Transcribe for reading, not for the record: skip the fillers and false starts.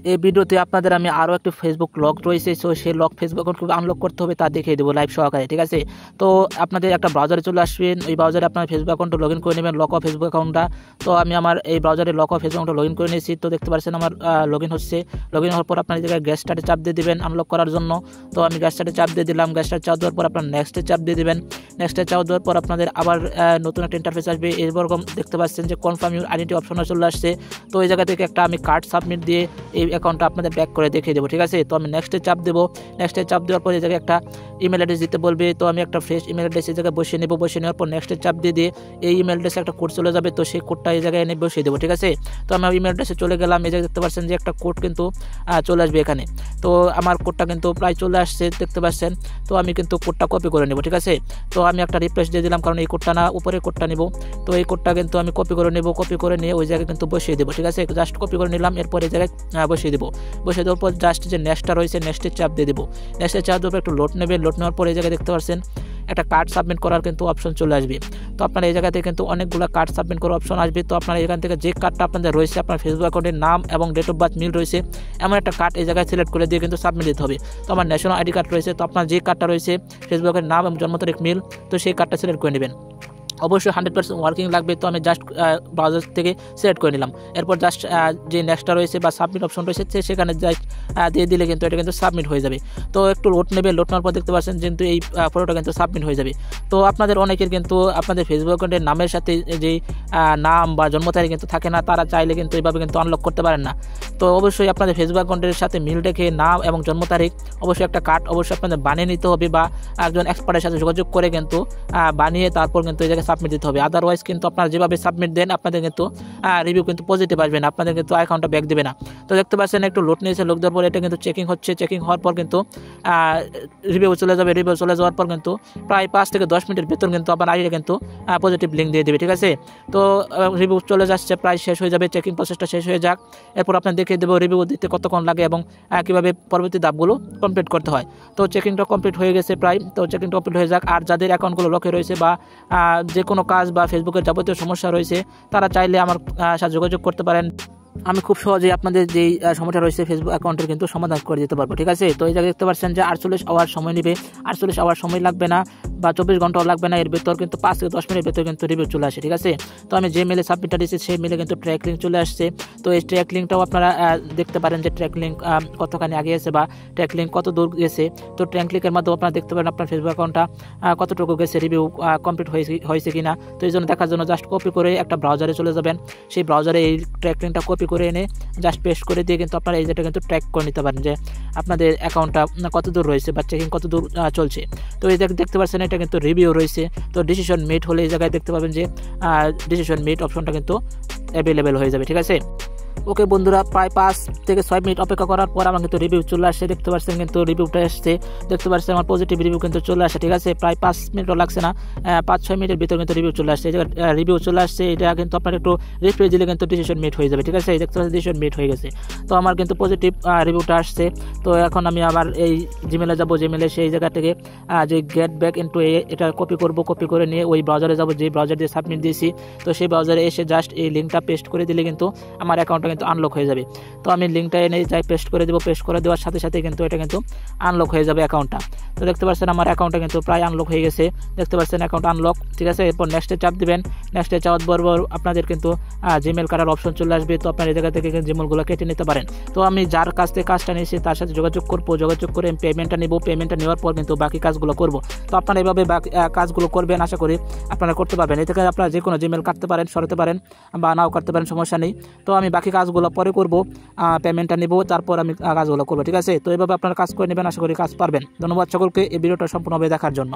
এই ভিডিওতে আপনাদের আমি আরও একটি ফেসবুক লক রয়েছে, সো সেই লক ফেসবুক অ্যাকাউন্ট আনলক করতে হবে তা দেখিয়ে দেবো লাইভ সহকারে, ঠিক আছে। তো আপনাদের একটা ব্রাউজারে চলে আসবেন, ওই ব্রাউজারে আপনার ফেসবুক অ্যাকাউন্টটা লগ ইন করে নেবেন, লক অফ ফেসবুক অ্যাকাউন্টটা। তো আমি আমার এই ব্রাউজারে লক অফ ফেসবুক অ্যাকাউন্টটা লগ ইন করে নিয়েছি। তো দেখতে পাচ্ছেন আমার লগ ইন হচ্ছে। লগ ইন হওয়ার পর আপনার এই জায়গায় গ্যাস স্টার্টে চাপ দিয়ে দেবেন আনলক করার জন্য। তো আমি গ্যাস স্টার্টে চাপ দিয়ে দিলাম। গ্যাস স্টার্ট চাপ দেওয়ার পর আপনার নেক্সটে চাপ দিয়ে দেবেন। নেক্সটে চাপ দেওয়ার পর আপনাদের আবার নতুন একটা ইন্টারফেস আসবে। এরকম দেখতে পাচ্ছেন যে কনফার্ম ইউর আইডেন্টি অপশনে চলে আসছে। তো এই জায়গা থেকে একটা আমি কার্ড সাবমিট দিয়ে এই অ্যাকাউন্টটা আপনাদের ব্যাক করে দেখিয়ে দেবো, ঠিক আছে। তো আমি নেক্সটে চাপ দেবো। নেক্সটে চাপ দেওয়ার পর এই জায়গায় একটা ইমেল অ্যাড্রেস দিতে বলবে। তো আমি একটা ফ্রেশ ইমেল অ্যাড্রেস এই জায়গায় বসিয়ে নেবো। বসিয়ে নেওয়ার পর নেক্সটে চাপ দিয়ে এই ইমেল অ্যাড্রেসে একটা কোড চলে যাবে। তো সেই কোডটা এই জায়গায় এনে বসিয়ে দেবো, ঠিক আছে। তো আমি ইমেল অ্যাড্রেসে চলে গেলাম। এই জায়গায় দেখতে পাচ্ছেন যে একটা কোড কিন্তু চলে আসবে এখানে। তো আমার কোডটা কিন্তু প্রায় চলে আসছে দেখতে পাচ্ছেন। তো আমি কিন্তু কোডটা কপি করে নেব, ঠিক আছে। তো আমি একটা রিফ্রেশ দিয়ে দিলাম, কারণ এই কোডটা না উপরের কোডটা নেব। তো এই কোডটা কিন্তু আমি কপি করে নেব। কপি করে নিয়ে ওই জায়গায় কিন্তু বসিয়ে দেবো, ঠিক আছে। জাস্ট কপি করে নিলাম। এরপর এই জায়গায় বসিয়ে দেবো। বসিয়ে দেওয়ার পর জাস্ট যে নেক্সটটা রয়েছে নেক্সটের চাপ দিয়ে দেবো। নেক্সটের চাপ দেওয়ার পর একটু লোড নেবে। লোড নেওয়ার পর এই জায়গায় দেখতে পাচ্ছেন একটা কার্ড সাবমিট করার কিন্তু অপশন চলে আসবে। তো আপনার এই জায়গাতে কিন্তু অনেকগুলো কার্ড সাবমিট করার অপশন আসবে। তো আপনারা এখান থেকে যে কার্ডটা আপনাদের রয়েছে, আপনার ফেসবুক অ্যাকাউন্টের নাম এবং ডেট অফ বার্থ মিল রয়েছে এমন একটা কার্ড এই জায়গায় সিলেক্ট করে দিয়ে কিন্তু সাবমিট দিতে হবে। তো আমার ন্যাশনাল আইডি কার্ড রয়েছে। তো আপনার যে কার্ডটা রয়েছে ফেসবুকের নাম এবং জন্ম তারিখ মিল, তো সেই কার্ডটা সিলেক্ট করে নেবেন। অবশ্যই 100% ওয়ার্কিং লাগবে। তো আমি জাস্ট ব্রাউজার থেকে সিলেক্ট করে নিলাম। এরপর জাস্ট যে নেক্সটটা রয়েছে বা সাবমিট অপশন রয়েছে সেখানে জাস্ট দিয়ে দিলে কিন্তু এটা কিন্তু সাবমিট হয়ে যাবে। তো একটু লোড নেবে। লোড নেওয়ার পর দেখতে পাচ্ছেন কিন্তু এই ফটোটা কিন্তু সাবমিট হয়ে যাবে। তো আপনাদের অনেকের কিন্তু আপনাদের ফেসবুক অ্যাকাউন্টের নামের সাথে যে নাম বা জন্ম তারিখ কিন্তু থাকে না, তারা চাইলে কিন্তু এইভাবে কিন্তু আনলক করতে পারেন না। তো অবশ্যই আপনাদের ফেসবুক অ্যাকাউন্টের সাথে মিল রেখে নাম এবং জন্ম তারিখ অবশ্যই একটা কার্ড অবশ্যই আপনাদের বানিয়ে নিতে হবে, বা একজন এক্সপার্টের সাথে যোগাযোগ করে কিন্তু বানিয়ে তারপর কিন্তু এই জায়গায় সাবমিট দিতে হবে। আদারওয়াইজ কিন্তু আপনারা যেভাবে সাবমিট দেন আপনাদের কিন্তু রিভিউ কিন্তু পজিটিভ আসবে না, আপনাদের কিন্তু অ্যাকাউন্টটা ব্যাক দেবে না। তো দেখতে পাচ্ছেন একটু লোড নিয়েছে। লোড দেওয়ার পর এটা কিন্তু চেকিং হচ্ছে। চেকিং হওয়ার পর কিন্তু রিভিউ চলে যাবে। রিভিউ চলে যাওয়ার পর কিন্তু প্রায় 5 থেকে 10 মিনিটের ভেতর কিন্তু আপনার আইডিটা কিন্তু পজিটিভ লিঙ্ক দিয়ে দেবে, ঠিক আছে। তো রিভিউ চলে যাচ্ছে, প্রায় শেষ হয়ে যাবে। চেকিং প্রসেসটা শেষ হয়ে যাক। এরপর আপনার দেখিয়ে দেবো রিভিউ দিতে কতক্ষণ লাগে এবং কীভাবে পরবর্তী ধাপগুলো কমপ্লিট করতে হয়। তো চেকিংটা কমপ্লিট হয়ে গেছে প্রায়। তো চেকিংটা কমপ্লিট হয়ে যাক। আর যাদের অ্যাকাউন্টগুলো লকে রয়েছে বা যে কোনো কাজ বা ফেসবুকের যাবতীয় সমস্যা রয়েছে, তারা চাইলে আমার সাথে যোগাযোগ করতে পারেন। আমি খুব সহজেই আপনাদের যেই সমস্যা রয়েছে ফেসবুক অ্যাকাউন্টের কিন্তু সমাধান করে দিতে পারবো, ঠিক আছে। তো এই জায়গায় দেখতে পাচ্ছেন যে 48 আওয়ার সময় নেবে। 48 আওয়ার সময় লাগবে না বা 24 ঘন্টাও লাগবে না। এর ভেতর কিন্তু 5 থেকে 10 মিনিটের ভেতর কিন্তু রিভিউ চলে আসে, ঠিক আছে। তো আমি যে মেলে সাবমিটটা দিয়েছি সেই মেলে কিন্তু ট্র্যাক লিঙ্ক চলে আসছে। তো এই ট্র্যাক লিঙ্কটাও আপনারা দেখতে পারেন যে ট্র্যাক লিঙ্ক কতখানি আগে গেছে বা ট্র্যাক লিঙ্ক কত দূর গেছে। তো ট্র্যাক লিঙ্কের মাধ্যমে আপনারা দেখতে পারেন আপনার ফেসবুক অ্যাকাউন্টটা কতটুকু গেছে, রিভিউ কমপ্লিট হয়েছে কিনা। তো এই জন্য দেখার জন্য জাস্ট কপি করে একটা ব্রাউজারে চলে যাবেন। সেই ব্রাউজারে এই ট্র্যাক লিঙ্কটা কপি করে এনে জাস্ট পেস্ট করে দিয়ে কিন্তু আপনারা এই যেটা কিন্তু ট্র্যাক করে নিতে পারেন যে আপনাদের অ্যাকাউন্টটা কত দূর রয়েছে বা চেকিং কত দূর চলছে। তো এই দেখতে পাচ্ছেন এটা কিন্তু রিভিউ রয়েছে। তো ডিসিশন মেড হলে এই জায়গায় দেখতে পাবেন যে ডিসিশন মেড অপশনটা কিন্তু অ্যাভেলেবেল হয়ে যাবে, ঠিক আছে। ওকে বন্ধুরা, প্রায় 5 থেকে 6 মিনিট অপেক্ষা করার পর আমার কিন্তু রিভিউ চলে আসছে। দেখতে পাচ্ছেন কিন্তু রিভিউটা এসছে। দেখতে পাচ্ছেন আমার পজিটিভ রিভিউ কিন্তু চলে আসে, ঠিক আছে। প্রায় 5 মিনিটও লাগছে না, 5-6 মিনিটের ভিতর কিন্তু রিভিউ চলে আসছে। রিভিউ চলে আসছে। এটা কিন্তু আপনার একটু রিফ্রেশ দিলে কিন্তু ডিসিশন মেড হয়ে যাবে, ঠিক আছে। দেখতে পাচ্ছেন ডিসিশন মেড হয়ে গেছে। তো আমার কিন্তু পজিটিভ রিভিউটা আসছে। তো এখন আমি আবার এই জিমেলে যাবো। জিমেলে সেই জায়গা থেকে যে গেট ব্যাক ইনটু এটা কপি করব। কপি করে নিয়ে ওই ব্রাউজারে যাবো যে ব্রাউজার দিয়ে সাবমিট দিয়েছি। তো সেই ব্রাউজারে এসে জাস্ট এই লিঙ্কটা পেস্ট করে দিলে কিন্তু আমার অ্যাকাউন্টটা কিন্তু আনলক হয়ে যাবে। তো আমি লিঙ্কটা এনে যাই পেস্ট করে দেবো। পেস্ট করে দেওয়ার সাথে সাথে কিন্তু এটা কিন্তু আনলক হয়ে যাবে অ্যাকাউন্টটা। তো দেখতে পাচ্ছেন আমার অ্যাকাউন্টটা কিন্তু প্রায় আনলক হয়ে গেছে। দেখতে পাচ্ছেন অ্যাকাউন্ট আনলক, ঠিক আছে। এরপর নেক্সটে চাপ দিবেন। নেক্সটে চাওয়ার বরাবর আপনাদের কিন্তু জিমেল কাটার অপশন চলে আসবে। তো আপনার এই জায়গা থেকে কিন্তু জিমেলগুলো কেটে নিতে পারেন। তো আমি যার কাছ থেকে কাজটা নিয়েছি তার সাথে যোগাযোগ করবো। যোগাযোগ করে আমি পেমেন্টটা নেব। পেমেন্টটা নেওয়ার পর কিন্তু বাকি কাজগুলো করব। তো আপনারা এইভাবে কাজগুলো করবেন, আশা করি আপনারা করতে পারবেন। এ থেকে আপনারা যে কোনো জিমেল কাটতে পারেন, সরাতে পারেন বা নাও কাটতে পারেন, সমস্যা নেই। তো আমি বাকি কাজগুলো পরে করব, পেমেন্টটা নেব, তারপর আমি কাজগুলো করবো, ঠিক আছে। তো এইভাবে আপনারা কাজ করে নেবেন, আশা করি কাজ পারবেন। ধন্যবাদ সকলকে এই ভিডিওটা সম্পূর্ণভাবে দেখার জন্য।